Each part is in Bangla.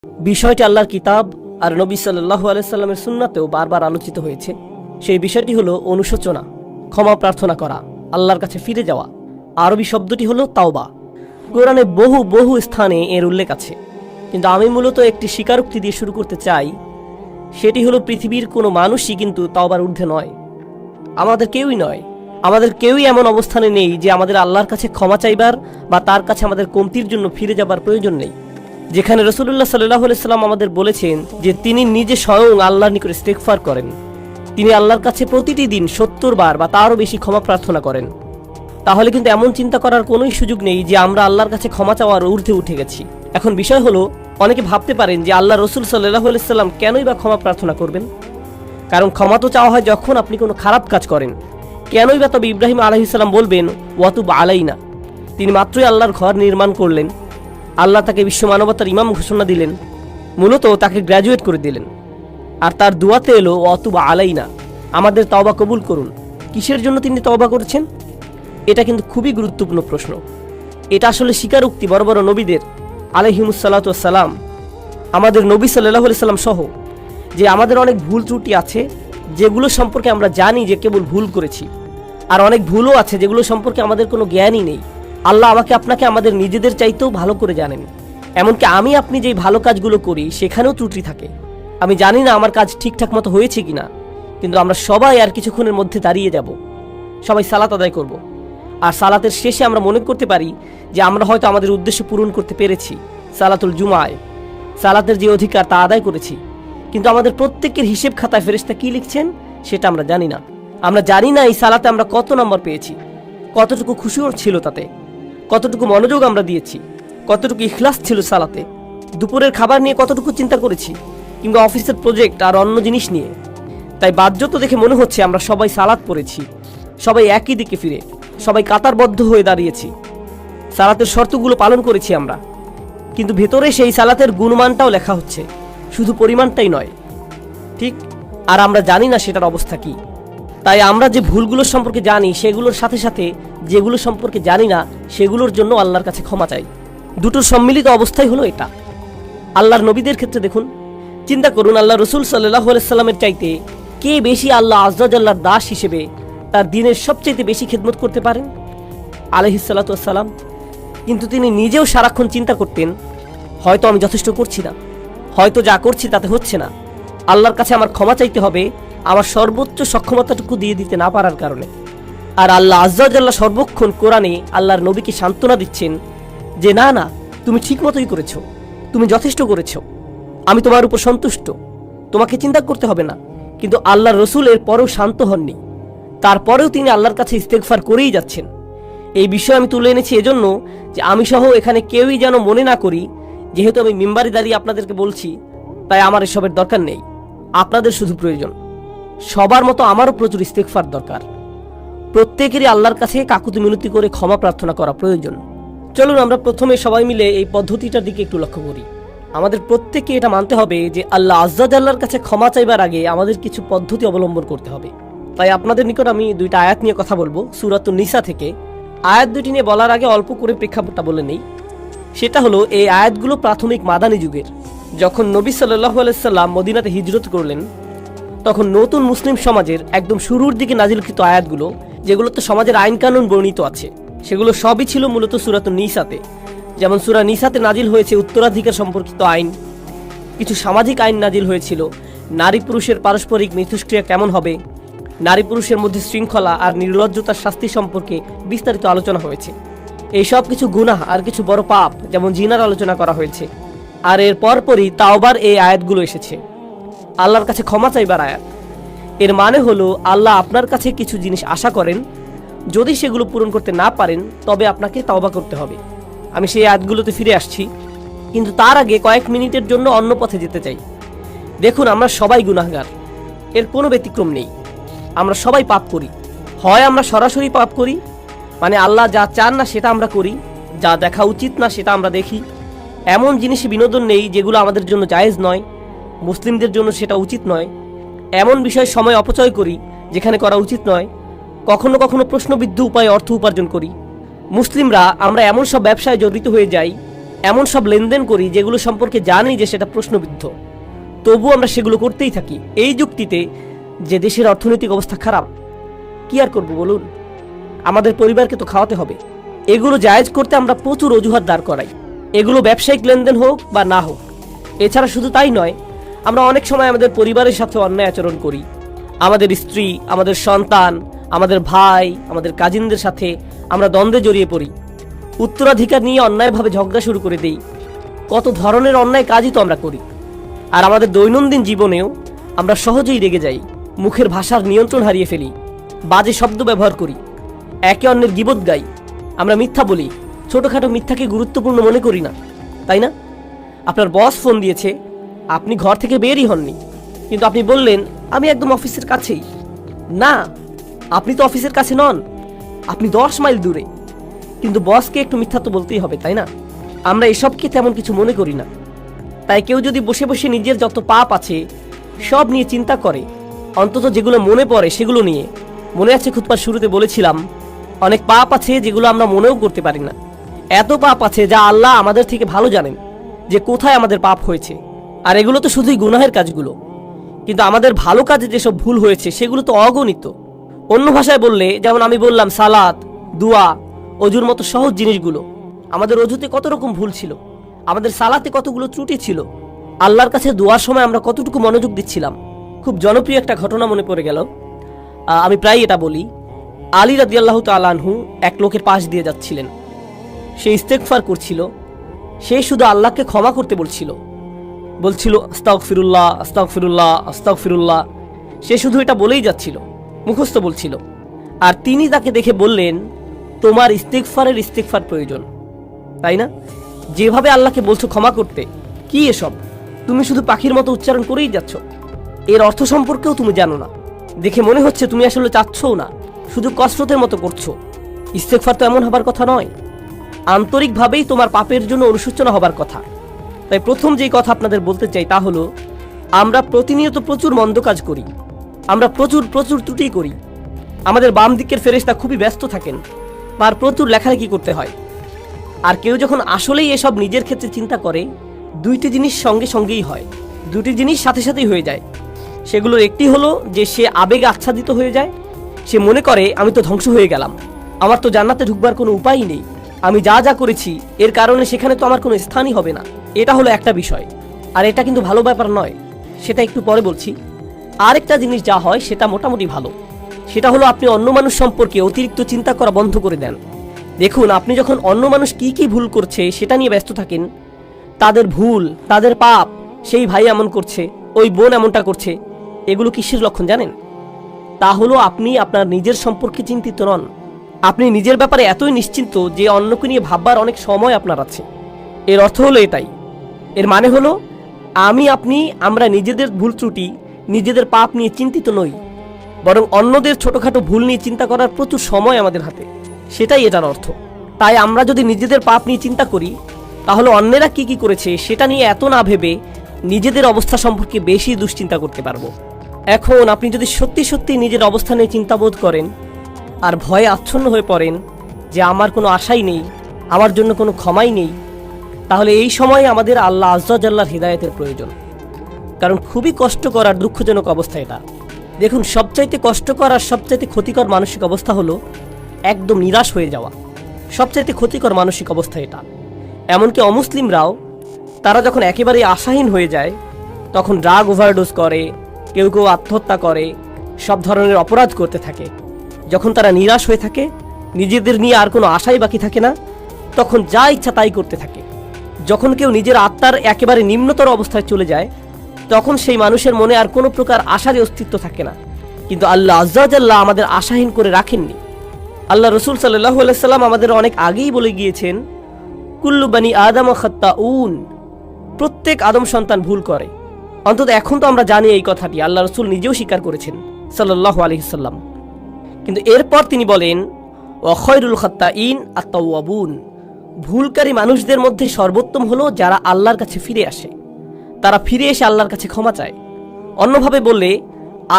বিষয়টি আল্লাহর কিতাব আর নবী সাল্লাল্লাহু আলাইহি সাল্লামের সুন্নাতেও বারবার আলোচিত হয়েছে। সেই বিষয়টি হলো অনুশোচনা, ক্ষমা প্রার্থনা করা, আল্লাহর কাছে ফিরে যাওয়া। আরবি শব্দটি হলো তাওবা। কোরআনে বহু বহু স্থানে এর উল্লেখ আছে, কিন্তু আমি মূলত একটি স্বীকারোক্তি দিয়ে শুরু করতে চাই। সেটি হলো পৃথিবীর কোনো মানুষই কিন্তু তাওবার ঊর্ধ্বে নয়। আমাদের কেউই নয়, আমাদের কেউই এমন অবস্থানে নেই যে আমাদের আল্লাহর কাছে ক্ষমা চাইবার বা তার কাছে আমাদের কমতির জন্য ফিরে যাবার প্রয়োজন নেই। যেখানে রাসূলুল্লাহ সাল্লাল্লাহু আলাইহি সাল্লাম আমাদের বলেছেন যে তিনি নিজে স্বয়ং আল্লাহর নিকট ইস্তেগফার করেন, তিনি আল্লাহর কাছে প্রতিটি দিন ৭০ বার বা তারও বেশি ক্ষমা প্রার্থনা করেন। তাহলে কিন্তু এমন চিন্তা করার কোনোই সুযোগ নেই যে আমরা আল্লাহর কাছে ক্ষমা চাওয়ার ঊর্ধ্বে উঠে গেছি। এখন বিষয় হলো, অনেকে ভাবতে পারেন যে আল্লাহ রসুল সাল্লাল্লাহু আলাইহি সাল্লাম কেনই বা ক্ষমা প্রার্থনা করবেন? কারণ ক্ষমা তো চাওয়া হয় যখন আপনি কোনো খারাপ কাজ করেন। কেনই বা তবে ইব্রাহিম আলাইহিস সালাম বলবেন ওয়াতুব আলাইনা? তিনি মাত্রই আল্লাহর ঘর নির্মাণ করলেন, আল্লাহ তাকে বিশ্ব মানবতার ইমাম ঘোষণা দিলেন, মূলত তাকে গ্র্যাজুয়েট করে দিলেন, আর তার দুয়াতে এলো ওয়াতুব আলাইনা, আমাদের তওবা কবুল করুন। কিসের জন্য তিনি তওবা করেছেন? এটা কিন্তু খুবই গুরুত্বপূর্ণ প্রশ্ন। এটা আসলে স্বীকারোক্তি বড় বড় নবীদের আলাইহিমুসসালাতু ওয়াসসালাম, আমাদের নবী সাল্লাল্লাহু আলাইহি সাল্লাম সহ, যে আমাদের অনেক ভুল ত্রুটি আছে যেগুলো সম্পর্কে আমরা জানি যে কেবল ভুল করেছি, আর অনেক ভুলও আছে যেগুলো সম্পর্কে আমাদের কোনো জ্ঞানই নেই। আল্লাহ আমাকে আপনাকে আমাদের নিজেদের চাইতেও ভালো করে জানেন। এমনকি আমি আপনি যেই ভালো কাজগুলো করি সেখানেও ত্রুটি থাকে। আমি জানি না আমার কাজ ঠিকঠাক মতো হয়েছে কিনা, কিন্তু আমরা সবাই আর কিছুক্ষণের মধ্যে দাঁড়িয়ে যাব, সবাই সালাত আদায় করব। আর সালাতের শেষে আমরা মনে করতে পারি যে আমরা হয়তো আমাদের উদ্দেশ্য পূরণ করতে পেরেছি, সালাতুল জুমায় সালাতের যে অধিকার তা আদায় করেছি। কিন্তু আমাদের প্রত্যেকের হিসেব খাতায় ফেরেশতা কি লিখছেন সেটা আমরা জানি না। আমরা জানি না এই সালাতে আমরা কত নম্বর পেয়েছি, কতটুকু খুশি ছিল তাতে, কতটুকু মনোযোগ আমরা দিয়েছি, কতটুকু ইখলাস ছিল সালাতে, দুপুরের খাবার নিয়ে কতটুকু চিন্তা করেছি, কিংবা অফিসের প্রজেক্ট আর অন্য জিনিস নিয়ে। তাই বাহ্যত দেখে মনে হচ্ছে আমরা সবাই সালাত পড়েছি, সবাই একই দিকে ফিরে, সবাই কাতারবদ্ধ হয়ে দাঁড়িয়েছি, সালাতের শর্তগুলো পালন করেছি আমরা। কিন্তু ভেতরে সেই সালাতের গুণমানটাও লেখা হচ্ছে, শুধু পরিমাণটাই নয়, ঠিক? আর আমরা জানি না সেটার অবস্থা কি। তাই আমরা যে ভুলগুলোর সম্পর্কে জানি সেগুলোর সাথে সাথে যেগুলো সম্পর্কে জানি না সেগুলোর জন্য আল্লাহর কাছে ক্ষমা চাই। দুটোর সম্মিলিত অবস্থাই হলো এটা। আল্লাহর নবীদের ক্ষেত্রে দেখুন, চিন্তা করুন, আল্লাহ রসুল সাল্লাল্লাহু আলাইহি সাল্লামের চাইতে কে বেশি আল্লাহ আযজা ওয়া জাল্লার দাস হিসেবে তার দ্বীনের সবচেয়ে বেশি খেদমত করতে পারেন? আলাইহিস সালাতু ওয়াস সালাম। কিন্তু তিনি নিজেও সারাক্ষণ চিন্তা করতেন, হয়তো আমি যথেষ্ট করছি না, হয়তো যা করছি তাতে হচ্ছে না, আল্লাহর কাছে আমার ক্ষমা চাইতে হবে আমার সর্বোচ্চ সক্ষমতাটুকু দিয়ে দিতে না পারার কারণে। আর আল্লাহ আযজা ওয়া জাল্লা সর্বক্ষণ কোরআনে আল্লাহর নবীকে সান্ত্বনা দিচ্ছেন যে না না, তুমি ঠিক মতোই করেছো, তুমি যথেষ্ট করেছো, আমি তোমার উপর সন্তুষ্ট, তোমাকে চিন্তা করতে হবে না। কিন্তু আল্লাহর রসুল এর পরেও শান্ত হননি, তারপরেও তিনি আল্লাহর কাছে ইস্তেগফার করেই যাচ্ছেন। এই বিষয় আমি তুলে এনেছি এজন্য যে আমি সহ এখানে কেউই যেন মনে না করি যেহেতু আমি মিম্বারে দাঁড়িয়ে আপনাদেরকে বলছি তাই আমার এসবের দরকার নেই। আপনাদের শুধু প্রয়োজন, সবার মতো আমারও প্রচুর ইস্তেগফার দরকার। প্রত্যেকেরই আল্লাহর কাছে কাকুতি মিনতি করে ক্ষমা প্রার্থনা করা প্রয়োজন। চলুন আমরা প্রথমে সবাই মিলে এই পদ্ধতিটার দিকে একটু লক্ষ্য করি। আমাদের প্রত্যেককে এটা মানতে হবে যে আল্লাহ আযজা ওয়া জাল্লার কাছে ক্ষমা চাইবার আগে আমাদের কিছু পদ্ধতি অবলম্বন করতে হবে। তাই আপনাদের নিকট আমি দুইটা আয়াত নিয়ে কথা বলবো সূরাতুন নিসা থেকে। আয়াত দুটি নিয়ে বলার আগে অল্প করে প্রেক্ষাপটটা বলে নেই। সেটা হলো, এই আয়াতগুলো প্রাথমিক মাদানী যুগের। যখন নবী সাল্লাল্লাহু আলাইহি সাল্লাম মদিনাতে হিজরত করলেন, তখন নতুন মুসলিম সমাজের একদম শুরুর দিকে নাজিলকৃত আয়াতগুলো, যেগুলোতে সমাজের আইন কানুন বর্ণিত আছে, সেগুলো সবই ছিল মূলত সূরাতুন নিসাতে। যেমন সূরা নিসাতে নাজিল হয়েছে উত্তরাধিকার সম্পর্কিত আইন, কিছু সামাজিক আইন নাজিল হয়েছিল, নারী পুরুষের পারস্পরিক মিথস্ক্রিয়া কেমন হবে, নারী পুরুষের মধ্যে শৃঙ্খলা আর নির্লজ্জতার শাস্তি সম্পর্কে বিস্তারিত আলোচনা হয়েছে। এই সব কিছু গুনাহ আর কিছু বড় পাপ যেমন জিনার আলোচনা করা হয়েছে। আর এর পরপরই তাওবার এই আয়াতগুলো এসেছে, আল্লাহর কাছে ক্ষমা চাইবার আয়াত। এর মানে হলো আল্লাহ আপনার কাছে কিছু জিনিস আশা করেন, যদি সেগুলো পূরণ করতে না পারেন তবে আপনাকে তাওবা করতে হবে। আমি সেই আয়াতগুলোতে ফিরে আসছি, কিন্তু তার আগে কয়েক মিনিটের জন্য অন্য পথে যেতে চাই। দেখুন, আমরা সবাই গুনাহগার, এর কোনো ব্যতিক্রম নেই। আমরা সবাই পাপ করি। হয় আমরা সরাসরি পাপ করি, মানে আল্লাহ যা চান না সেটা আমরা করি, যা দেখা উচিত না সেটা আমরা দেখি, এমন জিনিসে বিনোদন নেই যেগুলো আমাদের জন্য জায়েজ নয়, মুসলিমদের জন্য সেটা উচিত নয়, এমন বিষয়ে সময় অপচয় করি যেখানে করা উচিত নয়, কখনো কখনো প্রশ্নবিদ্ধ উপায়ে অর্থ উপার্জন করি। মুসলিমরা আমরা এমন সব ব্যবসায় জড়িত হয়ে যাই এমন সব লেনদেন করি যেগুলো সম্পর্কে জানি যে সেটা প্রশ্নবিদ্ধ, তবু আমরা সেগুলো করতেই থাকি এই যুক্তিতে যে দেশের অর্থনৈতিক অবস্থা খারাপ। কি আর করব বলুন, আমাদের পরিবারকে তো খাওয়াতে হবে। এগুলো জায়েজ করতে আমরা প্রচুর অজুহাত দাঁড় করাই, এগুলো ব্যবসায়িক লেনদেন হোক বা না হোক। এছাড়া শুধু তাই নয়, আমরা অনেক সময় আমাদের পরিবারের সাথে অন্যায় আচরণ করি। আমাদের স্ত্রী, আমাদের সন্তান, আমাদের ভাই, আমাদের কাজিনদের সাথে আমরা দ্বন্দ্বে জড়িয়ে পড়ি। উত্তরাধিকার নিয়ে অন্যায়ভাবে ঝগড়া শুরু করে দেই। কত ধরনের অন্যায় কাজই তো আমরা করি। আর আমাদের দৈনন্দিন জীবনেও আমরা সহজেই রেগে যাই, মুখের ভাষার নিয়ন্ত্রণ হারিয়ে ফেলি, বাজে শব্দ ব্যবহার করি, একে অন্যের গীবত গাই, আমরা মিথ্যা বলি, ছোটখাটো মিথ্যাকে গুরুত্বপূর্ণ মনে করি না, তাই না? আপনার বস ফোন দিয়েছে, আপনি ঘর থেকে বেরই হননি, কিন্তু আপনি বললেন আমি একদম অফিসের কাছেই। না, আপনি তো অফিসের কাছে নন, আপনি 10 মাইল দূরে। কিন্তু বসকে একটু মিথ্যা তো বলতেই হবে, তাই না? আমরা এসবকে তেমন কিছু মনে করি না। তাই কেউ যদি বসে বসে নিজের যত পাপ আছে সব নিয়ে চিন্তা করে, অন্তত যেগুলো মনে পড়ে সেগুলো নিয়ে। মনে আছে খুতবার শুরুতে বলেছিলাম, অনেক পাপ আছে যেগুলো আমরা মনেও করতে পারি না। এত পাপ আছে যা আল্লাহ আমাদের থেকে ভালো জানেন যে কোথায় আমাদের পাপ হয়েছে। আর এগুলো তো শুধুই গুনাহের কাজগুলো, কিন্তু আমাদের ভালো কাজে যেসব ভুল হয়েছে সেগুলো তো অগণিত। অন্য ভাষায় বললে, যেমন আমি বললাম সালাত, দুয়া, অজুর মতো সহজ জিনিসগুলো, আমাদের অজুতে কত রকম ভুল ছিল, আমাদের সালাতে কতগুলো ত্রুটি ছিল, আল্লাহর কাছে দোয়ার সময় আমরা কতটুকু মনোযোগ দিচ্ছিলাম। খুব জনপ্রিয় একটা ঘটনা মনে পড়ে গেল, আমি প্রায় এটা বলি। আলী রাদিয়াল্লাহু তাআলা আনহু এক লোকের পাশ দিয়ে যাচ্ছিলেন, সে ইস্তেগফার করছিল, সে শুধু আল্লাহকে ক্ষমা করতে বলছিল আস্তাগফিরুল্লাহ আস্তাগফিরুল্লাহ আস্তাগফিরুল্লাহ। সে শুধু এটা বলেই যাচ্ছিল, মুখস্থ বলছিল। আর তিনি তাকে দেখে বললেন, তোমার ইস্তেগফার প্রয়োজন, তাই না? যেভাবে আল্লাহকে বলছো ক্ষমা করতে, কি এসব? তুমি শুধু পাখির মতো উচ্চারণ করেই যাচ্ছ, এর অর্থ সম্পর্কেও তুমি জানো না। দেখে মনে হচ্ছে তুমি আসলে চাচ্ছও না, শুধু কসরতের মতো করছো। ইস্তেগফার তো এমন হবার কথা নয়, আন্তরিকভাবেই তোমার পাপের জন্য অনুশোচনা হবার কথা। তাই প্রথম যেই কথা আপনাদের বলতে চাই তা হলো, আমরা প্রতিনিয়ত প্রচুর মন্দ কাজ করি, আমরা প্রচুর ত্রুটি করি। আমাদের বাম দিকের ফেরেশতা খুবই ব্যস্ত থাকেন, আর প্রচুর লেখালেখি করতে হয়। আর কেউ যখন আসলেই এসব নিজের ক্ষেত্রে চিন্তা করে, দুইটি জিনিস সঙ্গেই হয়, দুটি জিনিস সাথে সাথেই হয়ে যায়। সেগুলোর একটি হলো যে সে আবেগে আচ্ছাদিত হয়ে যায়, সে মনে করে আমি তো ধ্বংস হয়ে গেলাম, আমার তো জান্নাতে ঢুকবার কোনো উপায়ই নেই, আমি যা করেছি এর কারণে সেখানে তো আমার কোনো স্থানই হবে না। এটা হলো একটা বিষয়, আর এটা কিন্তু ভালো ব্যাপার নয়, সেটা একটু পরে বলছি। আরেকটা জিনিস যা হয় সেটা মোটামুটি ভালো, সেটা হলো আপনি অন্য মানুষ সম্পর্কে অতিরিক্ত চিন্তা করা বন্ধ করে দেন। দেখুন, আপনি যখন অন্য মানুষ কি ভুল করছে সেটা নিয়ে ব্যস্ত থাকেন, তাদের ভুল, তাদের পাপ, সেই ভাই এমন করছে, ওই বোন এমনটা করছে, এগুলো কিসের লক্ষণ জানেন? তা হলো আপনি আপনার নিজের সম্পর্কে চিন্তিত নন। আপনি নিজের ব্যাপারে এতই নিশ্চিন্ত যে অন্যকে নিয়ে ভাববার অনেক সময় আপনার আছে। এর অর্থ হলো এটাই। এর মানে হলো আমরা নিজেদের ভুল ত্রুটি, নিজেদের পাপ নিয়ে চিন্তিত নই, বরং অন্যদের ছোটখাটো ভুল নিয়ে চিন্তা করার প্রচুর সময় আমাদের হাতে, সেটাই এটার অর্থ। তাই আমরা যদি নিজেদের পাপ নিয়ে চিন্তা করি, তাহলে অন্যেরা কি করেছে সেটা নিয়ে এত না ভেবে নিজেদের অবস্থা সম্পর্কে বেশি দুশ্চিন্তা করতে পারবো। এখন আপনি যদি সত্যি নিজের অবস্থানে চিন্তাবোধ করেন আর ভয়ে আচ্ছন্ন হয়ে পড়েন যে আমার কোনো আশাই নেই, আমার জন্য কোনো ক্ষমাই নেই, তাহলে এই সময় আমাদের আল্লাহ আজ্জা জাল্লার হিদায়াতের প্রয়োজন। কারণ খুবই কষ্টকর আর দুঃখজনক অবস্থা এটা। দেখুন, সবচাইতে কষ্টকর আর সবচাইতে ক্ষতিকর মানসিক অবস্থা হলো একদম নিরাশ হয়ে যাওয়া। সবচাইতে ক্ষতিকর মানসিক অবস্থা এটা। এমনকি অমুসলিমরাও, তারা যখন একেবারে আশাহীন হয়ে যায়, তখন ড্রাগ ওভারডোজ করে, কেউ আত্মহত্যা করে, সব ধরনের অপরাধ করতে থাকে। যখন তারা নিরাশ হয়ে থাকে, নিজেদের নিয়ে আর কোনো আশাই বাকি থাকে না, তখন যা ইচ্ছা তাই করতে থাকে। যখন কেউ নিজের আত্মার একেবারে নিম্নতর অবস্থায় চলে যায়, তখন সেই মানুষের মনে আর কোনো প্রকার আশারই অস্তিত্ব থাকে না। কিন্তু আল্লাহ আজ্জা জাল্লাহ আমাদের আশাহীন করে রাখেননি। আল্লাহ রসুল সাল্লাল্লাহু আলাইহি সাল্লাম আমাদের অনেক আগেই বলে গিয়েছেন, কুল্লু বানি আদম খাত্তাউন, প্রত্যেক আদম সন্তান ভুল করে। অন্তত এখন তো আমরা জানি এই কথাটি, আল্লাহ রসুল নিজেও স্বীকার করেছেন সাল্লাল্লাহু আলাইহি সাল্লাম। কিন্তু এরপর তিনি বলেন, ওয়া খায়রুল খাত্তাইন আত-তাওয়াবুন, ভুলকারী মানুষদের মধ্যে সর্বোত্তম হলো যারা আল্লাহর কাছে ফিরে আসে, তারা ফিরে এসে আল্লাহর কাছে ক্ষমা চায়। অন্যভাবে বললে,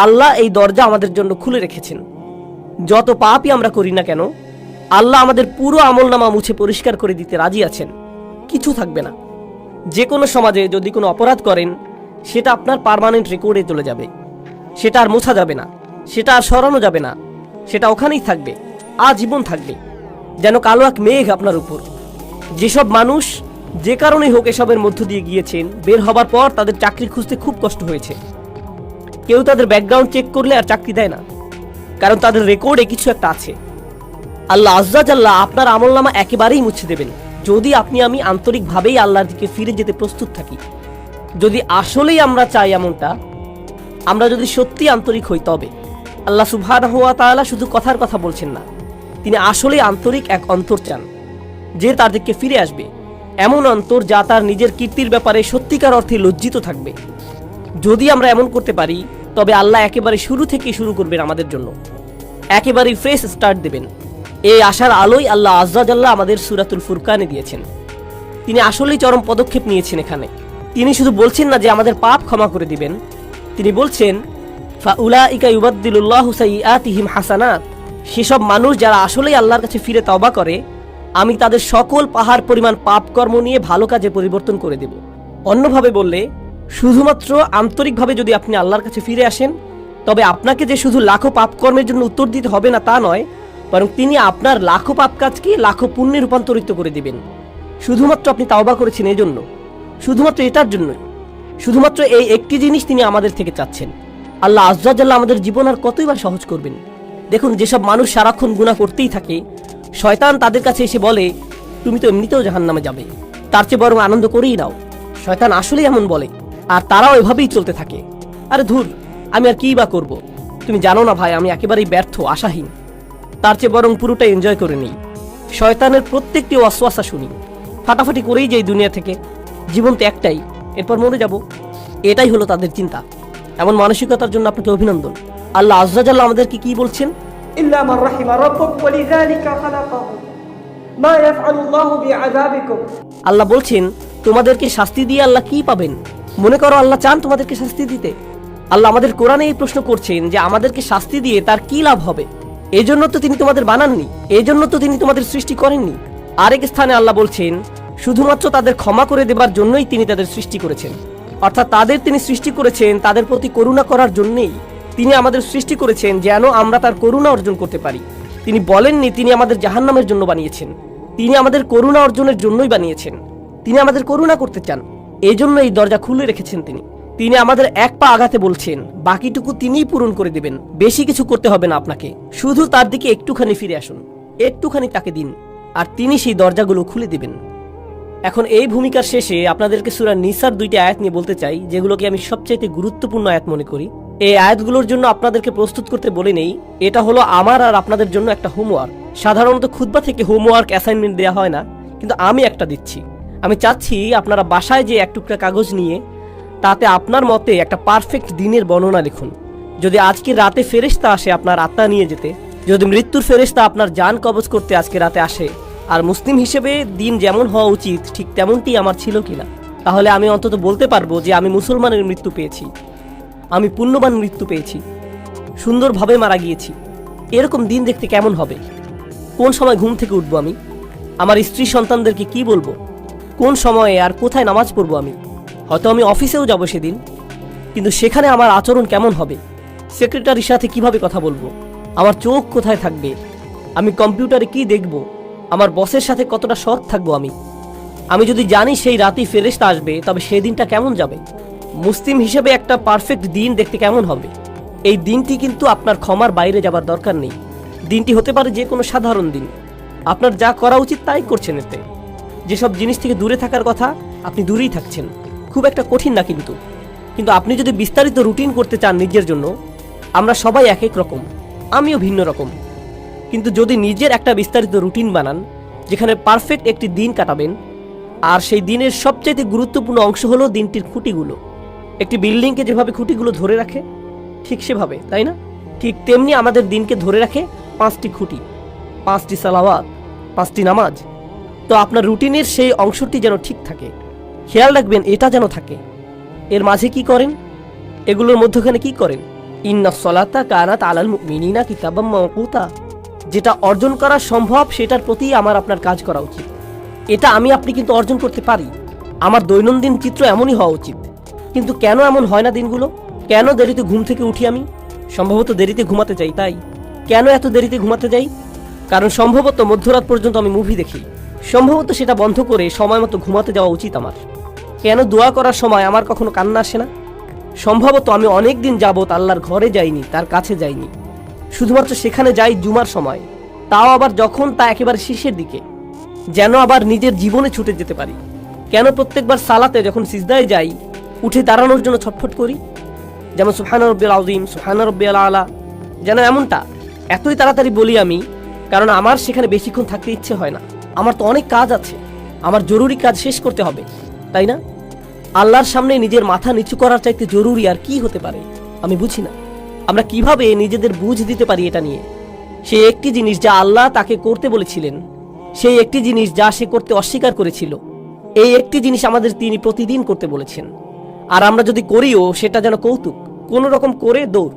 আল্লাহ এই দরজা আমাদের জন্য খুলে রেখেছেন। যত পাপই আমরা করি না কেন, আল্লাহ আমাদের পুরো আমলনামা মুছে পরিষ্কার করে দিতে রাজি আছেন। কিছু থাকবে না। যে কোনো সমাজে যদি কোনো অপরাধ করেন, সেটা আপনার পার্মানেন্ট রেকর্ডে চলে যাবে, সেটা আর মোছা যাবে না, সেটা আর সরানো যাবে না, সেটা ওখানেই থাকবে, আজীবন থাকবে, যেন কালো এক মেঘ আপনার উপর। যেসব মানুষ যে কারণেই হোক এসবের মধ্য দিয়ে গিয়েছেন, বের হবার পর তাদের চাকরি খুঁজতে খুব কষ্ট হয়েছে। কেউ তাদের ব্যাকগ্রাউন্ড চেক করলে আর চাকরি দেয় না, কারণ তাদের রেকর্ডে কিছু একটা আছে। আল্লাহ আজ্জা জাল্লা আপনার আমলনামা একেবারেই মুছে দেবেন, যদি আপনি আমি আন্তরিকভাবেই আল্লাহর দিকে ফিরে যেতে প্রস্তুত থাকি। যদি আসলেই আমরা চাই এমনটা, আমরা যদি সত্যি আন্তরিক হই, তবে আল্লাহ সুবহানাহু ওয়া তাআলা শুধু কথার কথা বলছেন না, তিনি আসলেই আন্তরিক এক অন্তর চান, যে তার দিকে ফিরে আসবে, এমন অন্তর যা তার নিজের কীর্তির ব্যাপারে সত্যিকার অর্থে লজ্জিত থাকবে। যদি আমরা এমন করতে পারি, তবে আল্লাহ একেবারে শুরু থেকে শুরু করবেন আমাদের জন্য, একেবারেই ফ্রেশ স্টার্ট দেবেন। এই আশার আলোই আল্লাহ আজ্জা জাল্লা আমাদের সূরাতুল ফুরকানে দিয়েছেন। তিনি আসলেই চরম পদক্ষেপ নিয়েছেন এখানে। তিনি শুধু বলছেন না যে আমাদের পাপ ক্ষমা করে দিবেন, তিনি বলছেন ফাউলাইকা ইউবাদদিলুল্লাহু সাইয়্যাতিহিম হাসানাত, সেসব মানুষ যারা আসলেই আল্লাহর কাছে ফিরে তওবা করে, আমি তাদের সকল পাহাড় পরিমাণ পাপ কর্ম নিয়ে ভালো কাজে পরিবর্তন করে দেব। অন্যভাবে বললে, শুধুমাত্র আন্তরিকভাবে যদি আপনি আল্লাহর কাছে ফিরে আসেন, তবে আপনাকে যে শুধু লাখো পাপ কর্মের জন্য উত্তর দিতে হবে না তা নয়, বরং তিনি আপনার লাখো পাপ কাজকে লাখো পুণ্যে রূপান্তরিত করে দিবেন। শুধুমাত্র আপনি তাওবা করেছেন এই জন্য, শুধুমাত্র এটার জন্যই, শুধুমাত্র এই একটি জিনিস তিনি আমাদের থেকে চাচ্ছেন। আল্লাহ আজ্জা জাল্লা আমাদের জীবন আর কতই বা সহজ করবেন। দেখুন, যেসব মানুষ সারাক্ষণ গুনাহ করতেই থাকে, শয়তান তাদের কাছে এসে বলে তুমি তো এমনিতেও জাহান্নামে যাবে, তার চেয়ে বরং আনন্দ করেই নাও। শয়তান আসলেই এমন বলে, আর তারাও এভাবেই চলতে থাকে। আরে ধুর, আমি আর কিই বা করব, তুমি জানো না ভাই, আমি একেবারেই ব্যর্থ, আশাহীন, তার চেয়ে বরং পুরোটা এনজয় করে নিই। শয়তানের প্রত্যেকটি ওয়াসওয়াসা শুনি, ফাটাফাটি করেই যাই দুনিয়া থেকে, জীবন তো একটাই, এরপর মরে যাব, এটাই হলো তাদের চিন্তা। এমন মানসিকতার জন্য আপনাকে অভিনন্দন। আল্লাহ আজ্জা জাল্লা আমাদেরকে কি বলছেন? ইল্লা মান রাহিমা রাব্বুক ওয়ালিযালিকা খালাকাহু মা ইয়াফআলুল্লাহু বিআযাবিকুম। আল্লাহ বলছেন, তোমাদেরকে শাস্তি দিয়ে আল্লাহ কি পাবেন? মনে করো আল্লাহ চান তোমাদেরকে শাস্তি দিতে? আল্লাহ আমাদের কোরআনে এই প্রশ্ন করছেন যে আমাদেরকে শাস্তি দিয়ে তার কি লাভ হবে? এই জন্য তো তিনি তোমাদের বানাননি, এই জন্য তো তিনি তোমাদের সৃষ্টি করেননি। আরেক স্থানে আল্লাহ বলছেন, শুধুমাত্র তাদের ক্ষমা করে দেবার জন্যই তিনি তাদের সৃষ্টি করেছেন। অর্থাৎ তাদের তিনি সৃষ্টি করেছেন তাদের প্রতি করুণা করার জন্যই। তিনি আমাদের সৃষ্টি করেছেন যেন আমরা তার করুণা অর্জন করতে পারি। তিনি বলেননি তিনি আমাদের জাহান্নামের জন্য বানিয়েছেন, তিনি আমাদের করুণা অর্জনের জন্যই বানিয়েছেন। তিনি আমাদের করুণা করতে চান, এই জন্য এই দরজা খুলে রেখেছেন তিনি। তিনি আমাদের এক পা আগাতে বলছেন, বাকিটুকু তিনিই পূরণ করে দেবেন। বেশি কিছু করতে হবে না আপনাকে, শুধু তার দিকে একটুখানি ফিরে আসুন, একটুখানি তাকে দিন, আর তিনি সেই দরজাগুলো খুলে দিবেন। এখন এই ভূমিকার শেষে আপনাদেরকে সূরা নিসার 2টি আয়াত নিয়ে বলতে চাই, যেগুলোকে আমি সবচাইতে গুরুত্বপূর্ণ আয়াত মনে করি। এই আয়াতগুলোর জন্য আপনাদেরকে প্রস্তুত করতে বলে নেই, এটা হলো আমার আর আপনাদের জন্য একটা হোমওয়ার্ক। সাধারণত খুতবা থেকে হোমওয়ার্ক অ্যাসাইনমেন্ট দেওয়া হয় না, কিন্তু আমি একটা দিচ্ছি। আমি চাচ্ছি আপনারা বাসায় যে এক টুকরা কাগজ নিয়ে তাতে আপনার মতে একটা পারফেক্ট দিনের বর্ণনা লিখুন। যদি আজকে রাতে ফেরেশতা আসে আপনার আত্মা নিয়ে যেতে, যদি মৃত্যুর ফেরেশতা আপনার জান কবজ করতে আজকে রাতে আসে, আর মুসলিম হিসেবে দিন যেমন হওয়া উচিত ঠিক তেমনটি আমার ছিল কিনা, তাহলে আমি অন্তত বলতে পারবো যে আমি মুসলমানের মৃত্যু পেয়েছি, আমি পুণ্যবান মৃত্যু পেয়েছি, সুন্দরভাবে মারা গিয়েছি। এরকম দিন দেখতে কেমন হবে? কোন সময় ঘুম থেকে উঠবো আমি? আমার স্ত্রী সন্তানদেরকে কি বলবো? কোন সময়ে আর কোথায় নামাজ পড়বো আমি? হয়তো আমি অফিসেও যাব সেদিন, কিন্তু সেখানে আমার আচরণ কেমন হবে? সেক্রেটারির সাথে কিভাবে কথা বলবো? আমার চোখ কোথায় থাকবে? আমি কম্পিউটারে কি দেখব? আমার বসের সাথে কতটা সৎ থাকবো আমি যদি জানি সেই রাতেই ফেরেশতা আসবে, তবে সেই দিনটা কেমন যাবে? মুসলিম হিসেবে একটা পারফেক্ট দিন দেখতে কেমন হবে? এই দিনটি কিন্তু আপনার ক্ষমার বাইরে যাবার দরকার নেই। দিনটি হতে পারে যে কোনো সাধারণ দিন, আপনার যা করা উচিত তাই করছেন। এতে যেসব জিনিস থেকে দূরে থাকার কথা আপনি দূরেই থাকছেন, খুব একটা কঠিন না। কিন্তু আপনি যদি বিস্তারিত রুটিন করতে চান নিজের জন্য, আমরা সবাই এক এক রকম, আমিও ভিন্ন রকম, কিন্তু যদি নিজের একটা বিস্তারিত রুটিন বানান যেখানে পারফেক্ট একটি দিন কাটাবেন, আর সেই দিনের সবচাইতে গুরুত্বপূর্ণ অংশ হলো দিনটির খুঁটিগুলো। একটি বিল্ডিংকে যেভাবে খুঁটিগুলো ধরে রাখে ঠিক সেভাবে, তাই না? ঠিক তেমনি আমাদের দিনকে ধরে রাখে 5টি খুঁটি, 5টি সালাওয়াত, 5টি নামাজ। তো আপনার রুটিনের সেই অংশটি যেন ঠিক থাকে, খেয়াল রাখবেন এটা যেন থাকে। এর মাঝে কি করেন? এগুলোর মধ্যখানে কি করেন? ইন্নাস সালাতা কানাত আলাল মুমিনিনা কিতাবাম মাওকুতা। যেটা অর্জন করা সম্ভব সেটার প্রতি আমার আপনার কাজ করা উচিত। এটা আমি আপনি কিন্তু অর্জন করতে পারি। আমার দৈনন্দিন চিত্র এমনই হওয়া উচিত। কিন্তু কেন এমন হয় না দিনগুলো? কেন দেরিতে ঘুম থেকে উঠি আমি? সম্ভবত দেরিতে ঘুমাতে যাই, তাই। কেন এত দেরিতে ঘুমাতে যাই? কারণ সম্ভবত মধ্যরাত পর্যন্ত আমি মুভি দেখি। সম্ভবত সেটা বন্ধ করে সময় মতো ঘুমাতে যাওয়া উচিত আমার। কেন দোয়া করার সময় আমার কখনো কান্না আসে না? সম্ভবত আমি অনেক দিন যাবত আল্লাহর ঘরে যাইনি, তার কাছে যাইনি। শুধুমাত্র সেখানে যাই জুমার সময়, তাও আবার যখন তা একেবারে শেষের দিকে, যেন আবার নিজের জীবনে ছুটে যেতে পারি। কেন প্রত্যেকবার সালাতে যখন সিজদায় যাই উঠে দাঁড়ানোর জন্য ছটফট করি? যেমন সুবহান রাব্বিয়াল আযীম, সুবহান রাব্বিয়াল আলা, যেন এমনটা এতই তাড়াতাড়ি বলি আমি, কারণ আমার সেখানে বেশিক্ষণ থাকতে ইচ্ছে হয় না। আমার তো অনেক কাজ আছে, আমার জরুরি কাজ শেষ করতে হবে, তাই না? আল্লাহর সামনে নিজের মাথা নিচু করার চাইতে জরুরি আর কি হতে পারে? আমি বুঝি না আমরা কিভাবে নিজেদের বুঝ দিতে পারি এটা নিয়ে। সেই একটি জিনিস যা আল্লাহ তাকে করতে বলেছিলেন, সেই একটি জিনিস যা সে করতে অস্বীকার করেছিল, এই একটি জিনিস আমাদের তিনি প্রতিদিন করতে বলেছেন। আর আমরা যদি করিও সেটা যেন কৌতুক, কোনো রকম করে দৌড়।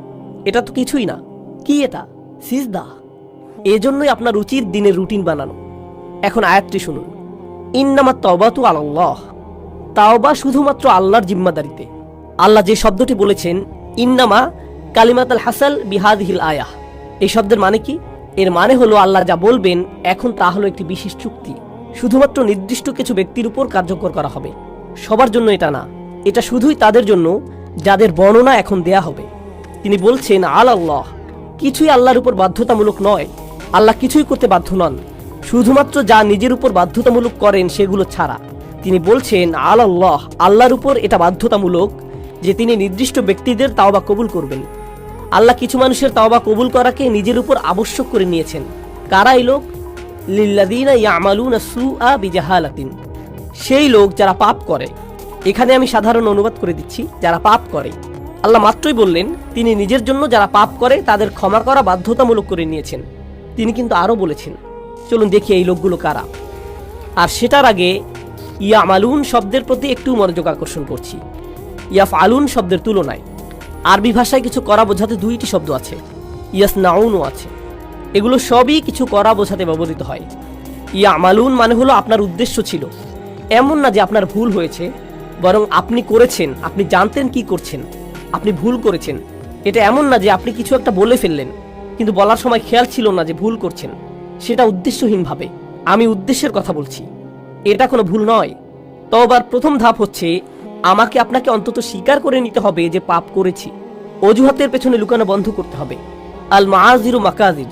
এটা তো কিছুই না। কি এটা? সিজদা। এজন্যই আপনার উচিত দিনের রুটিন বানানো। এখন আয়াতটি শুনুন, ইন্নামাত তাওবাতু আলাল্লাহ। তাওবা শুধুমাত্র আল্লাহর জিম্মাদারিতে। আল্লাহ যে শব্দটি বলেছেন ইন্নামা কালিমাতুল হাসাল বিহাদিহিল আয়াহ, এই শব্দের মানে কি? এর মানে হলো আল্লাহ যা বলবেন এখন তা হলো একটি বিশেষ চুক্তি, শুধুমাত্র নির্দিষ্ট কিছু ব্যক্তির উপর কার্যকর করা হবে, সবার জন্য এটা না। এটা শুধুই তাদের জন্য যাদের বর্ণনা এখন দেয়া হবে। তিনি বলছেন আল্লাহ, কিছুই আল্লাহর উপর বাধ্যতামূলক নয়। আল্লাহ কিছুই করতে বাধ্য নন, শুধুমাত্র যা নিজের উপর বাধ্যতামূলক করেন সেগুলো ছাড়া। তিনি বলছেন আল্লাহ, আল্লাহর উপর এটা বাধ্যতামূলক যে তিনি নির্দিষ্ট ব্যক্তিদের তাওবা কবুল করবেন। আল্লাহ কিছু মানুষের তাওবা কবুল করাকে নিজের উপর আবশ্যক করে নিয়েছেন। কারা এই লোক? লিল্লাযীনা ইয়ামালুনা সুআ বিজাহালাতিন, সেই লোক যারা পাপ করে। এখানে আমি সাধারণ অনুবাদ করে দিচ্ছি, যারা পাপ করে। আল্লাহ মাত্রই বললেন তিনি নিজের জন্য যারা পাপ করে তাদের ক্ষমা করা বাধ্যতামূলক করে নিয়েছেন। তিনি কিন্তু আরও বলেছেন, চলুন দেখি এই লোকগুলো কারা। আর সেটার আগে ইয়ামালুন শব্দের প্রতি একটু মনোযোগ আকর্ষণ করছি। ইয়াফআলুন শব্দের তুলনায় আরবি ভাষায় কিছু করা বোঝাতে দুইটি শব্দ আছে, ইয়াসনাউনও আছে। এগুলো সবই কিছু করা বোঝাতে ব্যবহৃত হয়। ইয়ামালুন মানে হলো আপনার উদ্দেশ্য ছিল, এমন না যে আপনার ভুল হয়েছে, বরং আপনি করেছেন, আপনি জানতেন কি করছেন, আপনি ভুল করেছেন। এটা এমন না যে আপনি কিছু একটা বলে ফেললেন কিন্তু বলার সময় খেয়াল ছিল না যে ভুল করছেন, সেটা উদ্দেশ্যহীনভাবে। আমি উদ্দেশ্যের কথা বলছি, এটা কোনো ভুল নয়। তওবার প্রথম ধাপ হচ্ছে আমাকে আপনাকে অন্তত স্বীকার করে নিতে হবে যে পাপ করেছি। অজুহাতের পেছনে লুকানো বন্ধ করতে হবে। আল মাআযিরু মাকাযির,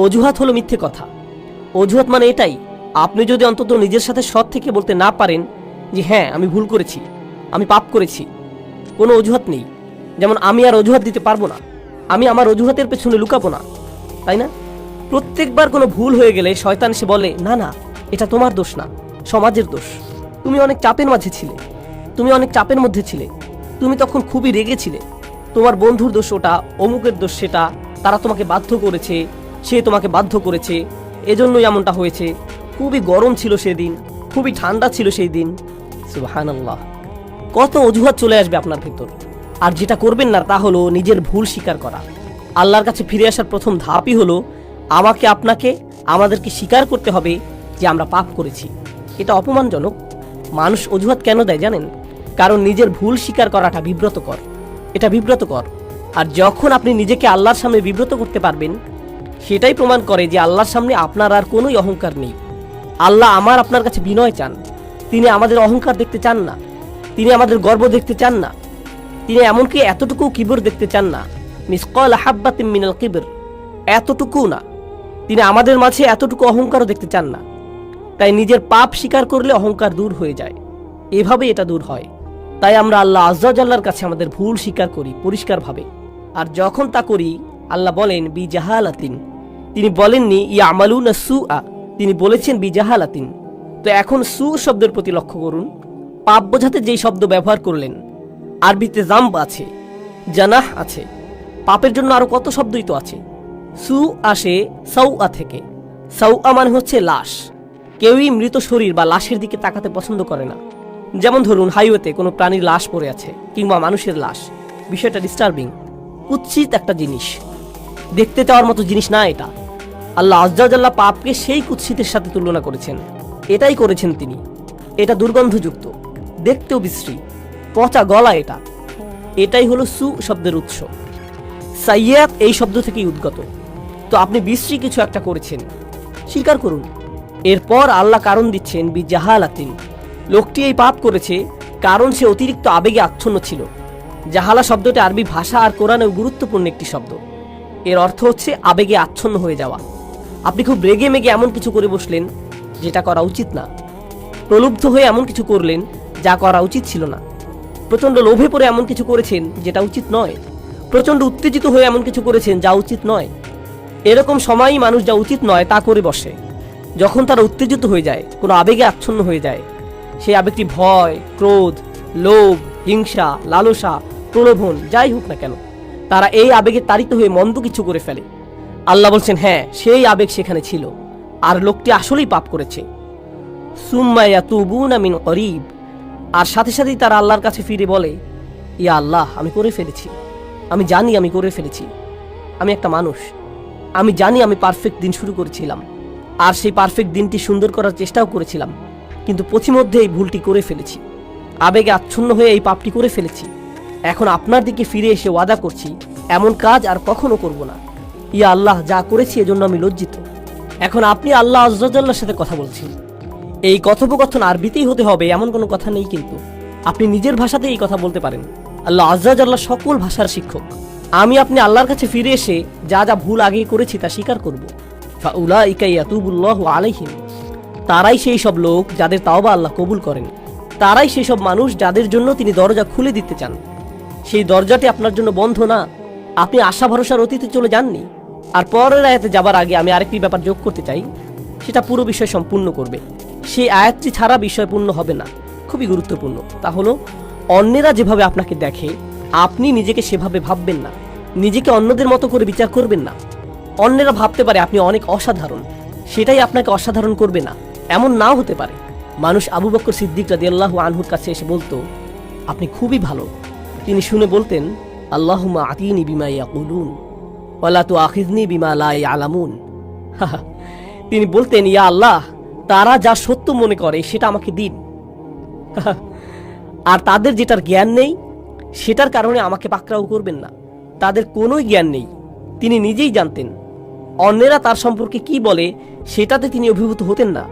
অজুহাত হলো মিথ্যে কথা। অজুহাত মানে এটাই, আপনি যদি অন্তত নিজের সাথে সৎ থেকে বলতে না পারেন যে হ্যাঁ আমি ভুল করেছি, আমি পাপ করেছি, কোনো অজুহাত নেই। যেমন আমি আর অজুহাত দিতে পারবো না, আমি আমার অজুহাতের পেছনে লুকাবো না, তাই না? প্রত্যেকবার কোনো ভুল হয়ে গেলে শয়তান এসে বলে না না এটা তোমার দোষ না, সমাজের দোষ। তুমি অনেক চাপের মাঝে ছিলে, তুমি অনেক চাপের মধ্যে ছিলে, তুমি তখন খুবই রেগেছিলে, তোমার বন্ধুর দোষ ওটা, অমুকের দোষ সেটা, তারা তোমাকে বাধ্য করেছে, সে তোমাকে বাধ্য করেছে, এজন্যই এমনটা হয়েছে, খুবই গরম ছিল সেদিন, খুবই ঠান্ডা ছিল সেই দিন। সুবহানাল্লাহ, কত অজুহাত চলে আসবে আপনার ভেতর। আর যেটা করবেন না তা হলো নিজের ভুল স্বীকার করা। আল্লাহর কাছে ফিরে আসার প্রথম ধাপই হলো আমাকে আপনাকে আমাদেরকে স্বীকার করতে হবে যে আমরা পাপ করেছি। এটা অপমানজনক। মানুষ অজুহাত কেন দেয় জানেন? কারণ নিজের ভুল স্বীকার করাটা বিব্রতকর, এটা বিব্রতকর। আর যখন আপনি নিজেকে আল্লাহর সামনে বিব্রত করতে পারবেন, সেটাই প্রমাণ করে যে আল্লাহর সামনে আপনার আর কোনোই অহংকার নেই। আল্লাহ আমার আপনার কাছে বিনয় চান, তিনি আমাদের অহংকার দেখতে চান না, তিনি আমাদের গর্ব দেখতে চান না, তিনি এমনকি এতটুকু কিবর দেখতে চান না, মিসকাল হাব্বাতিন মিনাল কিবর, এতটুকু না, তিনি আমাদের মাঝে এতটুকু অহংকারও দেখতে চান না। তাই নিজের পাপ স্বীকার করলে অহংকার দূর হয়ে যায়, এভাবে এটা দূর হয়। তাই আমরা আল্লাহ আজ্জা জাল্লার কাছে আমাদের ভুল স্বীকার করি পরিষ্কারভাবে। আর যখন তা করি আল্লাহ বলেন বিজাহালাতিন, তিনি বলেননি ইয়ামালুনা সুআ, তিনি বলেছেন বিজাহালাতিন। তো এখন সু শব্দের প্রতি লক্ষ্য করুন। পাপ বোঝাতে যেই শব্দ ব্যবহার করলেন, আরবিতে জাম্ব আছে, জানাহ আছে, পাপের জন্য আরো কত শব্দই তো আছে। সু আসে সাউআ থেকে। সাউআ মানে হচ্ছে লাশ। কেউই মৃত শরীর বা লাশের দিকে তাকাতে পছন্দ করে না। যেমন ধরুন হাইওয়েতে কোনো প্রাণীর লাশ পড়ে আছে কিংবা মানুষের লাশ, বিষয়টা ডিস্টার্বিং, কুৎসিত একটা জিনিস, দেখতে চাওয়ার মতো জিনিস না এটা। আল্লাহ আজ্জা জাল্লা পাপকে সেই কুৎসিতের সাথে তুলনা করেছেন। এটাই করেছেন তিনি। এটা দুর্গন্ধযুক্ত, দেখতেও বিশ্রী, পচা গলা। এটাই হলো সু শব্দের উৎস। সাইয়্যাত এই শব্দ থেকেই উদ্গত। তো আপনি বিশ্রী কিছু একটা করেছেন, স্বীকার করুন। এরপর আল্লাহ কারণ দিচ্ছেন বিজাহালাতিন, লোকটি এই পাপ করেছে কারণ সে অতিরিক্ত আবেগে আচ্ছন্ন ছিল। জাহালা শব্দটি আরবি ভাষা আর কোরআনেও গুরুত্বপূর্ণ একটি শব্দ। এর অর্থ হচ্ছে আবেগে আচ্ছন্ন হয়ে যাওয়া। আপনি খুব রেগে মেগে এমন কিছু করে বসলেন যেটা করা উচিত না। প্রলুব্ধ হয়ে এমন কিছু করলেন যা করা উচিত ছিল না। প্রচণ্ড লোভে পড়ে এমন কিছু করেছেন যেটা উচিত নয়। প্রচণ্ড উত্তেজিত হয়ে এমন কিছু করেছেন যা উচিত নয়। এরকম সময়ই মানুষ যা উচিত নয় তা করে বসে। যখন তারা উত্তেজিত হয়ে যায়, কোনো আবেগে আচ্ছন্ন হয়ে যায়, সেই আবেগটি ভয়, ক্রোধ, লোভ, হিংসা, লালসা, প্রলোভন যাই হোক না কেন, তারা এই আবেগে তাড়িত হয়ে মন্দ কিছু করে ফেলে। আল্লাহ বলছেন, হ্যাঁ, সেই আবেগ সেখানে ছিল আর লোকটি আসলেই পাপ করেছে। সুম্মা ইয়াতুবুনা মিন করিব, আর সাথে সাথেই তারা আল্লাহর কাছে ফিরে বলে, ইয়া আল্লাহ, আমি করে ফেলেছি, আমি জানি আমি করে ফেলেছি, আমি একটা মানুষ, আমি জানি আমি পারফেক্ট দিন শুরু করেছিলাম আর সেই পারফেক্ট দিনটি সুন্দর করার চেষ্টাও করেছিলাম, কিন্তু পথিমধ্যে এই ভুলটি করে ফেলেছি, আবেগে আচ্ছন্ন হয়ে এই পাপটি করে ফেলেছি। এখন আপনার দিকে ফিরে এসে ওয়াদা করছি এমন কাজ আর কখনো করব না। ইয়া আল্লাহ, যা করেছি এজন্য আমি লজ্জিত। এখন আপনি আল্লাহ আয্যাজাল্লাহর সাথে কথা বলছেন। এই কথোপকথন আরবিতেই হতে হবে এমন কোনো কথা নেই, কিন্তু আপনি নিজের ভাষাতে এই কথা বলতে পারেন। আল্লাহ আয্যাজাল্লাহ সকল ভাষার শিক্ষক। আমি আপনি আল্লাহর কাছে ফিরে এসে যা যা ভুল আগে করেছি তা স্বীকার করব। ফাউলাইকা ইয়াতুবুল্লাহু আলাইহিম, তারাই সেই সব লোক যাদের তাওবা আল্লাহ কবুল করেন। তারাই সেই সব মানুষ যাদের জন্য তিনি দরজা খুলে দিতে চান। সেই দরজাটি আপনার জন্য বন্ধ না, আপনি আশা ভরসার অতীতে চলে যাননি। আর পরের আয়াতে যাবার আগে আমি আরেকটি ব্যাপার যোগ করতে চাই, সেটা পুরো বিষয় সম্পূর্ণ করবে। সেই আয়াতটি ছাড়া বিষয় পূর্ণ হবে না। খুবই গুরুত্বপূর্ণ। তা হলো, অন্যেরা যেভাবে আপনাকে দেখে আপনি নিজেকে সেভাবে ভাববেন না। নিজেকে অন্যদের মতো করে বিচার করবেন না। অন্যেরা ভাবতে পারে আপনি অনেক অসাধারণ, সেটাই আপনাকে অসাধারণ করবে না, এমন নাও হতে পারে। মানুষ আবু বকর সিদ্দিক রাদিয়াল্লাহু আনহুর কাছে এসে বলতো, আপনি খুবই ভালো। তিনি শুনে বলতেন, আল্লাহুম্মা আতিনি বিমা ইয়াকুলুন ওয়ালা তুআখিযনি বিমা লা ইয়ালামুন। তিনি বলতেন, ইয়া আল্লাহ, তারা যা সত্য মনে করে সেটা আমাকে দিন, আর তাদের যেটার জ্ঞান নেই সেটার কারণে আমাকে পাকড়াও করবেন না। তাদের কোনোই জ্ঞান নেই, তিনি নিজেই জানতেন। অন্যেরা তার সম্পর্কে কি বলে সেটাতে তিনি অভিভূত হতেন না।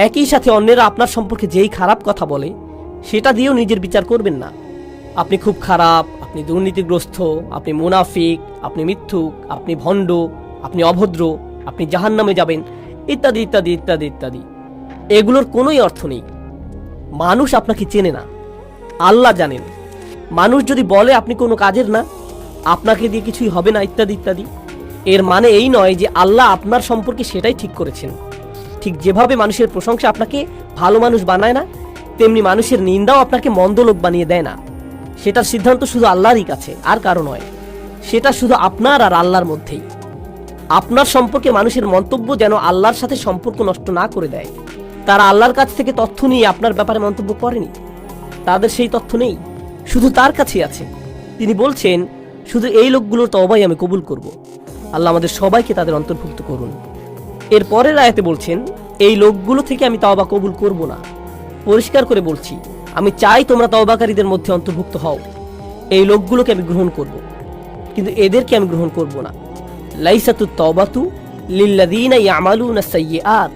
একই সাথে অন্যেরা আপনার সম্পর্কে যেই খারাপ কথা বলে সেটা দিয়েও নিজের বিচার করবেন না। আপনি খুব খারাপ, আপনি দুর্নীতিগ্রস্ত, আপনি মুনাফিক, আপনি মিথ্যুক, আপনি ভণ্ড, আপনি অভদ্র, আপনি জাহান্নামে যাবেন, ইত্যাদি ইত্যাদি ইত্যাদি ইত্যাদি। এগুলোর কোনোই অর্থ নেই। মানুষ আপনাকে চেনে না, আল্লাহ জানেন। মানুষ যদি বলে আপনি কোনো কাজের না, আপনাকে দিয়ে কিছুই হবে না, ইত্যাদি ইত্যাদি, এর মানে এই নয় যে আল্লাহ আপনার সম্পর্কে সেটাই ঠিক করেছেন। ঠিক যেভাবে মানুষের প্রশংসা আপনাকে ভালো মানুষ বানায় না, তেমনি মানুষের নিন্দাও আপনাকে মন্দ লোক বানিয়ে দেয় না। সেটার সিদ্ধান্ত শুধু আল্লাহরই কাছে, আর কারো নয়। সেটা শুধু আপনার আর আল্লাহর মধ্যেই। আপনার সম্পর্কে মানুষের মন্তব্য যেন আল্লাহর সাথে সম্পর্ক নষ্ট না করে দেয়। তারা আল্লাহর কাছ থেকে তথ্য নিয়ে আপনার ব্যাপারে মন্তব্য করেনি, তাদের সেই তথ্য নেই, শুধু তার কাছেই আছে। তিনি বলছেন, শুধু এই লোকগুলোর তওবাই আমি কবুল করব। আল্লাহ আমাদের সবাইকে তাদের অন্তর্ভুক্ত করুন। এর পরের আয়াতে বলছেন, এই লোকগুলো থেকে আমি তওবা কবুল করব না। পরিষ্কার করে বলছি, আমি চাই তোমরা তওবাকারীদের মধ্যে অন্তর্ভুক্ত হও। এই লোকগুলোকে আমি গ্রহণ করব, কিন্তু এদেরকে আমি গ্রহণ করব না। লাইসাতুত তাওবাতু লিল্লাযীনা ইয়ামালুনা সাইয়্যাত,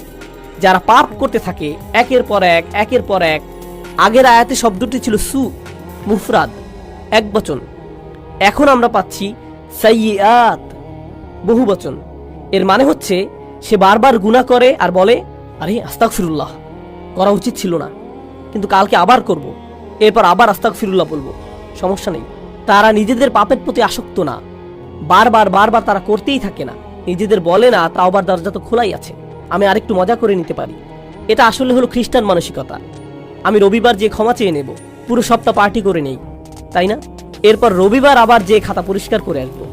যারা পাপ করতে থাকে একের পর এক একের পর এক। আগের আয়াতে শব্দটি ছিল সু, মুফরাদ, একবচন। এখন আমরা পাচ্ছি সাইয়্যাত, বহুবচন। এর মানে হচ্ছে সে বারবার গুনাহ করে আর বলে, আরে আস্তাগফিরুল্লাহ, করা উচিত ছিল না, কিন্তু কালকে আবার করব, এরপর আবার আস্তাগফিরুল্লাহ বলবো, সমস্যা নেই। তারা নিজেদের পাপের প্রতি আসক্ত না, বারবার বারবার তারা করতেই থাকে না। নিজেদের বলে না তাওবার দরজা তো খোলাই আছে, আমি আরেকটু মজা করে নিতে পারি। এটা আসলে হলো খ্রিস্টান মানসিকতা। আমি রবিবার যে ক্ষমা চেয়ে নেব, পুরো সপ্তাহ পার্টি করে নেই, তাই না? এরপর রবিবার আবার যে খাতা পরিষ্কার করে আসবো।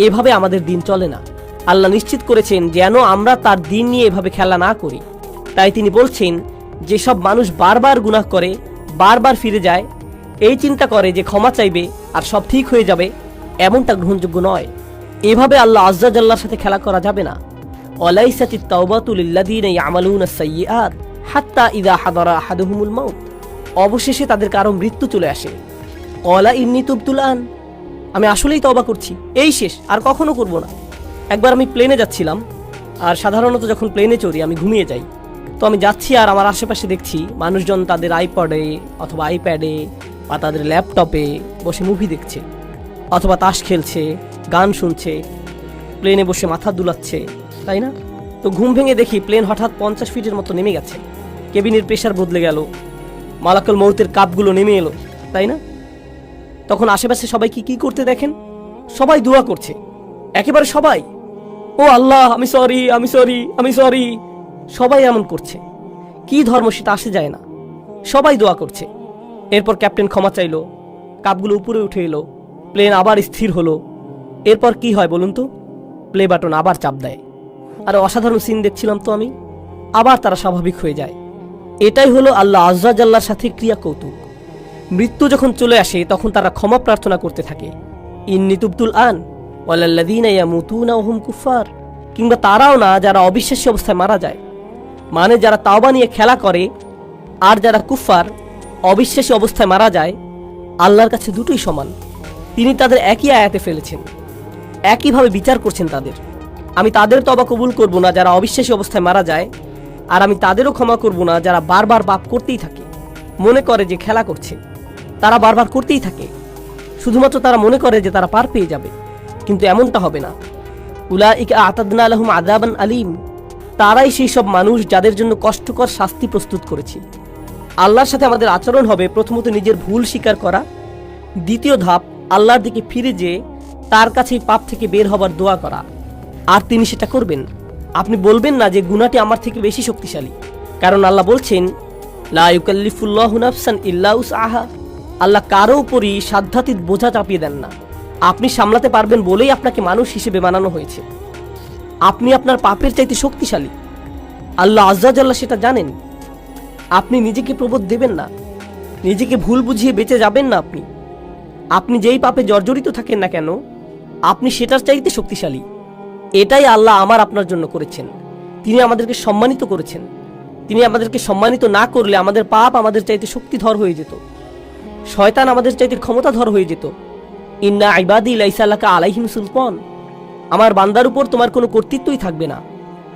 এভাবে আমাদের দিন চলে না। আল্লাহ নিশ্চিত করেছেন যেন আমরা তার দিন নিয়ে এভাবে খেলা না করি। তাই তিনি বলছেন, যেসব মানুষ বারবার গুনাহ করে, বারবার ফিরে যায়, এই চিন্তা করে যে ক্ষমা চাইবে আর সব ঠিক হয়ে যাবে, এমনটা গ্রহণযোগ্য নয়। এভাবে আল্লাহ আয্যাজাল্লাহর সাথে খেলা করা যাবে না। ওয়ালাইসাতিত তাওবাতু লিল্লাযীনা ইয়ামালুনা সাইয়্যাত হাত্তা ইদা হাদারা আহাদুহুমুল মাউত, অবশেষে তাদের কারো মৃত্যু চলে আসে। ক্বালা ইন্নী তুবতুল আন, আমি আসলেই তওবা করছি, এই শেষ, আর কখনো করব না। একবার আমি প্লেনে যাচ্ছিলাম, আর সাধারণত যখন প্লেনে চড়ি আমি ঘুমিয়ে যাই। তো আমি যাচ্ছি আর আমার আশেপাশে দেখছি মানুষজন তাদের আইপডে অথবা আইপ্যাডে বা তাদের ল্যাপটপে বসে মুভি দেখছে, অথবা তাস খেলছে, গান শুনছে, প্লেনে বসে মাথা দুলাচ্ছে, তাই না? তো ঘুম ভেঙে দেখি প্লেন হঠাৎ 50 ফিটের মতো নেমে গেছে, কেবিনের প্রেশার বদলে গেল, মালাকুল মউতের কাপগুলো নেমে এলো, তাই না? তখন আশেপাশে সবাই কি করতে দেখেন? সবাই দোয়া করছে, একেবারে সবাই, ও আল্লাহ আমি সরি, আমি সরি, আমি সরি। সবাই এমন করছে। কি ধর্ম সেটা আসে যায় না, সবাই দোয়া করছে। এরপর ক্যাপ্টেন ক্ষমা চাইলো, কাপগুলো উপরে উঠে এলো, প্লেন আবার স্থির হলো। এরপর কি হয় বলুন তো? প্লে বাটন আবার চাপ দেয়। আর অসাধারণ সিন দেখছিলাম তো আমি, আবার তারা স্বাভাবিক হয়ে যায়। এটাই হলো আল্লাহ আজ্জা জাল্লার সাথে ক্রিয়া কৌতুক। মৃত্যু যখন চলে আসে তখন তারা ক্ষমা প্রার্থনা করতে থাকে, ইন্নী তুবতুল আন ওয়ালাল্লাযীনা ইয়ামুতুনা ওয়া হুম কুফার। কিংবা তারাও না যারা অবিশ্বাসী অবস্থায় মারা যায়, মানে যারা তাওবা নিয়ে খেলা করে আর যারা কুফার অবিশ্বাসী অবস্থায় মারা যায়, আল্লাহর কাছে দুটোই সমান। তিনি তাদের একই আয়াতে ফেলেছেন, একইভাবে বিচার করছেন তাদের। আমি তাদের তওবা কবুল করব না যারা অবিশ্বাসী অবস্থায় মারা যায়, আর আমি তাদেরও ক্ষমা করব না যারা বারবার পাপ করতেই থাকে, মনে করে যে খেলা করছে। তারা বারবার করতেই থাকে, শুধুমাত্র তারা মনে করে যে তারা পার পেয়ে যাবে, কিন্তু এমনটা হবে না। উলাইকা আ'তাদনা লাহুম আযাবান আলীম, তারাই সেই সব মানুষ যাদের জন্য কষ্টকর শাস্তি প্রস্তুত করেছি। আল্লাহর সাথে আমাদের আচরণ হবে প্রথমত নিজের ভুল স্বীকার করা, দ্বিতীয় ধাপ আল্লাহর দিকে ফিরে যেয়ে তার কাছেই পাপ থেকে বের হবার দোয়া করা, আর তিনি সেটা করবেন। আপনি বলবেন না যে গুনাহটি আমার থেকে বেশি শক্তিশালী, কারণ আল্লাহ বলছেন লা ইউকাল্লিফুল্লাহু নাফসান ইল্লা উসআহা, আল্লাহ কারো উপরই সাধ্যাতীত বোঝা চাপিয়ে দেন না। আপনি সামলাতে পারবেন বলেই আপনাকে মানুষ হিসেবে বানানো হয়েছে। আপনি আপনার পাপের চাইতে শক্তিশালী, আল্লাহ আজ্জা জাল্লা সেটা জানেন। আপনি নিজেকে প্রবোধ দেবেন না, নিজেকে ভুল বুঝিয়ে বেঁচে যাবেন না। আপনি যেই পাপে জর্জরিত থাকেন না কেন, আপনি সেটার চাইতে শক্তিশালী। এটাই আল্লাহ আমার আপনার জন্য করেছেন। তিনি আমাদেরকে সম্মানিত করেছেন। তিনি আমাদেরকে সম্মানিত না করলে আমাদের পাপ আমাদের চাইতে শক্তিধর হয়ে যেত, শয়তান আমাদের চাইতে ক্ষমতাধর হয়ে যেত। ইন্না ইবাদি লাইসা লাকা আলাইহিম সুলতান, আমার বান্দার উপর তোমার কোনো কর্তৃত্বই থাকবে না।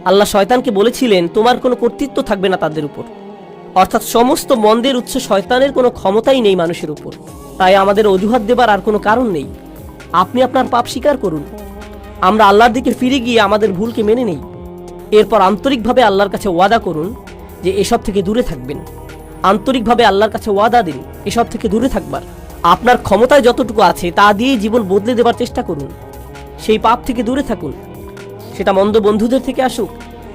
আল্লাহ শয়তানকে বলেছিলেন তোমার কোনো কর্তৃত্ব থাকবে না তাদের উপর, অর্থাৎ সমস্ত মন্দের উৎস শয়তানের কোনো ক্ষমতাই নেই মানুষের উপর। তাই আমাদের অজুহাত দেবার আর কোনো কারণ নেই। আপনি আপনার পাপ স্বীকার করুন, আমরা আল্লাহর দিকে ফিরে গিয়ে আমাদের ভুলকে মেনে নেই। এরপর আন্তরিকভাবে আল্লাহর কাছে ওয়াদা করুন যে এসব থেকে দূরে থাকবেন। আন্তরিকভাবে আল্লাহর কাছে ওয়াদা দিন এসব থেকে দূরে থাকবার। আপনার ক্ষমতায় যতটুকু আছে তা দিয়ে জীবন বদলে দেবার চেষ্টা করুন। সেই পাপ থেকে দূরে থাকুন, সেটা মন্দ বন্ধুদের থেকে আসুক,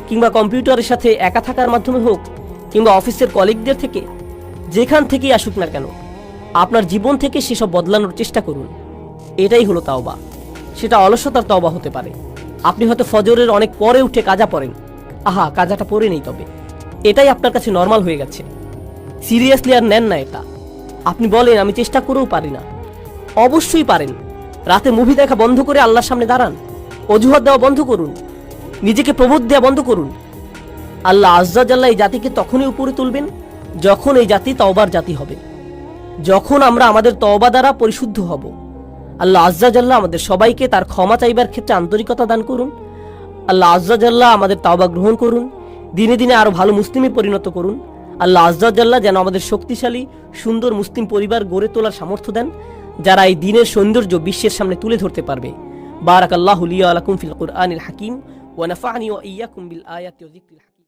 কিংবা কম্পিউটারের সাথে একা থাকার মাধ্যমে হোক, কিংবা অফিসের কলিগদের থেকে, যেখান থেকেই আসুক না কেন, আপনার জীবন থেকে সেসব বদলানোর চেষ্টা করুন। এটাই হলো তাওবা। সেটা অলসতার তাওবা হতে পারে। আপনি হয়তো ফজরের অনেক পরে উঠে কাজা পড়েন, আহা কাজাটা পরে নেই, তবে এটাই আপনার কাছে নর্মাল হয়ে গেছে, সিরিয়াসলি আর নেন না এটা। আপনি বলেন আমি চেষ্টা করেও পারি না। অবশ্যই পারেন। রাতে মুভি দেখা বন্ধ করে আল্লাহর সামনে দাঁড়ান, অজুহাত দেওয়া বন্ধ করুন, নিজেকে প্রবোধ দেওয়া বন্ধ করুন। আল্লাহ আজ্জা জাল্লা এই জাতিকে তখনই উপরে তুলবেন যখন এই জাতি তওবার জাতি হবে, যখন আমরা আমাদের তওবা দ্বারা পরিশুদ্ধ হব। আল্লাহ আজ্জা জাল্লা আমাদের সবাইকে তার ক্ষমা চাইবার ক্ষেত্রে আন্তরিকতা দান করুন। আল্লাহ আজ্জা জাল্লা আমাদের তওবা গ্রহণ করুন, দিনে দিনে আরো ভালো মুসলিমে পরিণত করুন। আল্লাহ আজ্জা জাল্লা যেন আমাদের শক্তিশালী সুন্দর মুসলিম পরিবার গড়ে তোলার সামর্থ্য দেন, যারা এই দিনের সৌন্দর্য বিশ্বের সামনে তুলে ধরতে পারবে। বারাকাল্লাহু লি ওয়া লাকুম ফিল কুরআনিল হাকিম ওয়া নাফা'নি ওয়া ইয়্যাকুম বিল আয়াতি ওয়া যিকরিল হাকিম।